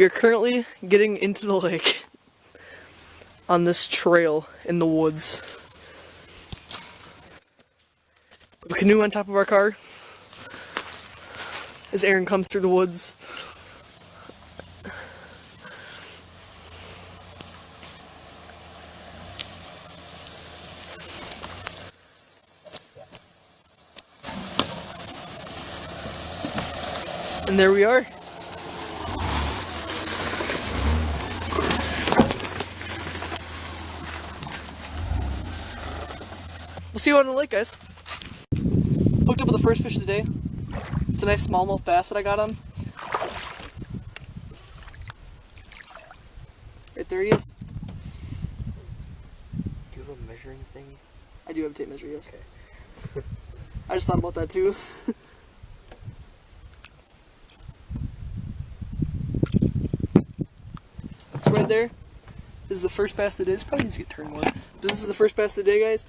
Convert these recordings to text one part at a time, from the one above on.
We are currently getting into the lake on this trail in the woods. We have a canoe on top of our car as Aaron comes through the woods. And there we are. We'll see you out on the lake, guys. Hooked up with the first fish of the day. It's a nice smallmouth bass that I got on. Right there he is. Do you have a measuring thing? I do have a tape measure, yes. Okay. I just thought about that too. So right there, this is the first bass of the day. This probably needs to get turned more. But this is the first bass of the day, guys.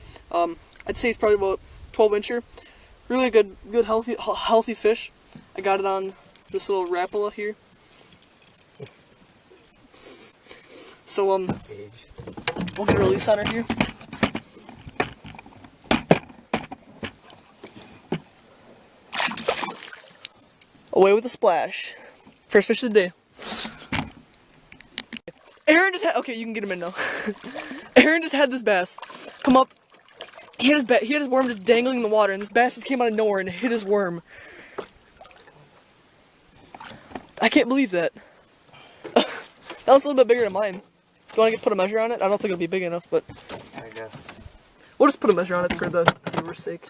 I'd say it's probably about 12-incher. Really good, healthy fish. I got it on this little rapala here. So we'll get a release on her here. Away with a splash. First fish of the day. Aaron just had, okay, you can get him in now. Aaron just had this bass come up. He had his worm just dangling in the water, and this bass just came out of nowhere and hit his worm. I can't believe that. That one's a little bit bigger than mine. Do you want to put a measure on it? I don't think it'll be big enough, but I guess. We'll just put a measure on it for the viewer's sake.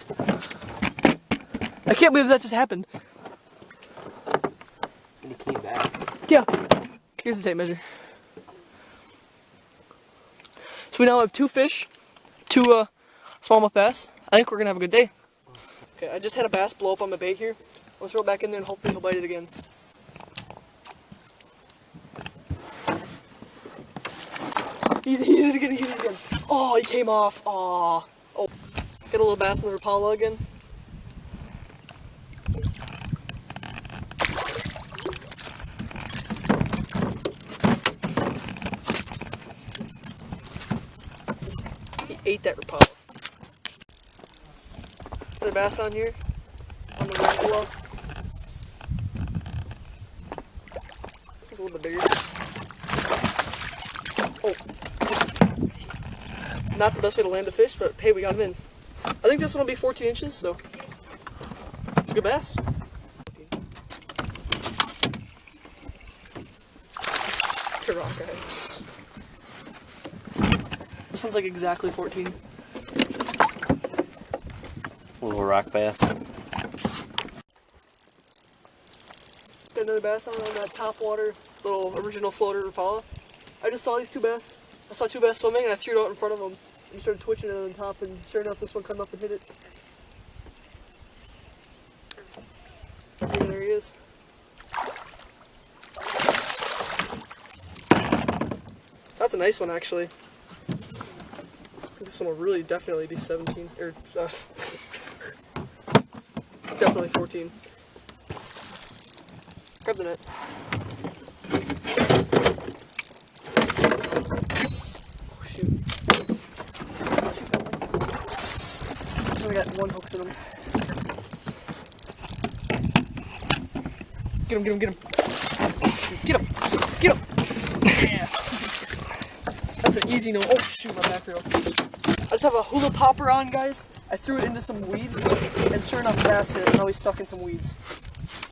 I can't believe that just happened. And he came back. Yeah. Here's the tape measure. So we now have 2 fish, 2 smallmouth bass. I think we're gonna have a good day. Okay, I just had a bass blow up on my bait here. Let's throw it back in there and hopefully he'll bite it again. He did it again. Oh, he came off. Aw. Oh. Get a little bass in the rapala again. He ate that rapala. Another bass on here. On the rapala. This one's a little bit bigger. Oh. Not the best way to land a fish, but hey, we got him in. I think this one will be 14 inches, so it's a good bass. It's a rock, guys. This one's like exactly 14. Little rock bass. Got another bass on that top water, little original floater rapala. I just saw these 2 bass. I saw 2 bass swimming and I threw it out in front of them. And he started twitching it on the top, and sure enough, this one came up and hit it. And there he is. That's a nice one, actually. I think this one will really definitely be 17, or definitely 14. Grab the net. I got 1 hook in him. Get him. Get him. Yeah. That's an easy no. Oh shoot, my back reel. I just have a hula popper on, guys. I threw it into some weeds, and sure enough, the bass hit it. Now he's stuck in some weeds.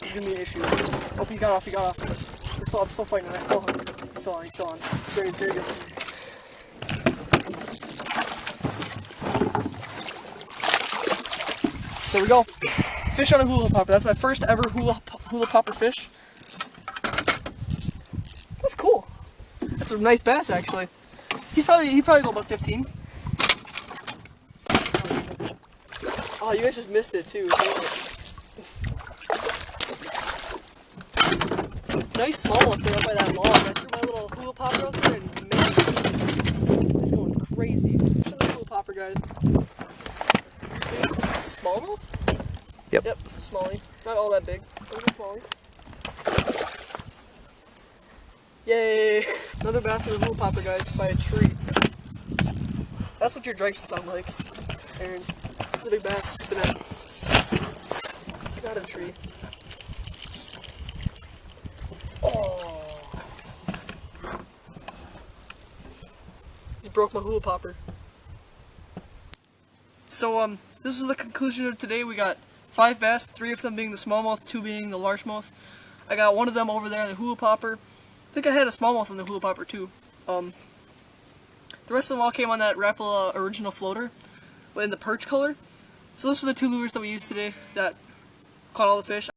It's gonna be an issue. Oh, he got off. I'm still fighting. He's still on. Very good. There we go. Fish on a hula popper. That's my first ever hula popper fish. That's cool. That's a nice bass, actually. He'd probably go about 15. Oh, you guys just missed it too. Nice smallmouth there up by that log. I threw my little hula popper out there and man, it's going crazy. Show the hula popper, guys. Smallmouth? Yep. Yep, it's a smallie. Not all that big. It's a smallie. Yay! Another bass with a hula popper, guys, by a tree. That's what your drakes sound like, Aaron. It's a big bass. I got a tree. Oh! Just broke my hula popper. So, this was the conclusion of today. We got 5 bass, 3 of them being the smallmouth, 2 being the largemouth. I got one of them over there in the hula popper. I think I had a smallmouth in the hula popper too. The rest of them all came on that Rapala original floater in the perch color. So those were the 2 lures that we used today that caught all the fish.